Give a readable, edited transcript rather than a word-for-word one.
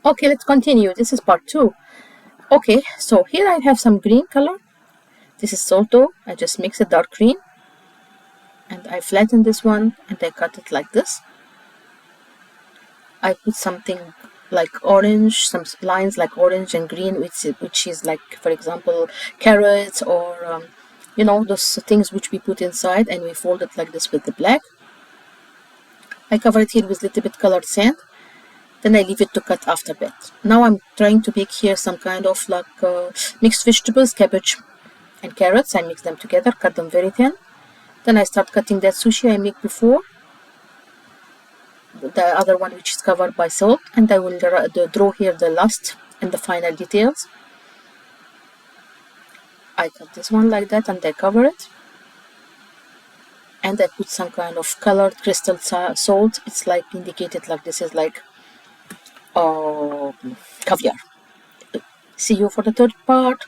Okay, let's continue. This is part 2. Okay, so here I have some green color. This is Solto. I just mix a dark green and I flatten this one and I cut it like this. I put something like orange, some lines like orange and green, which is like, for example, carrots or those things which we put inside, and we fold it like this with the black. I cover it here with a little bit colored sand. Then I leave it to cut after that. Now I'm trying to make here some kind of like mixed vegetables, cabbage and carrots. I mix them together, cut them very thin. Then I start cutting that sushi I made before, the other one which is covered by salt, and I will draw here the last and the final details. I cut this one like that and I cover it. And I put some kind of colored crystal salt. It's like indicated like this is like caviar. See you for the third part.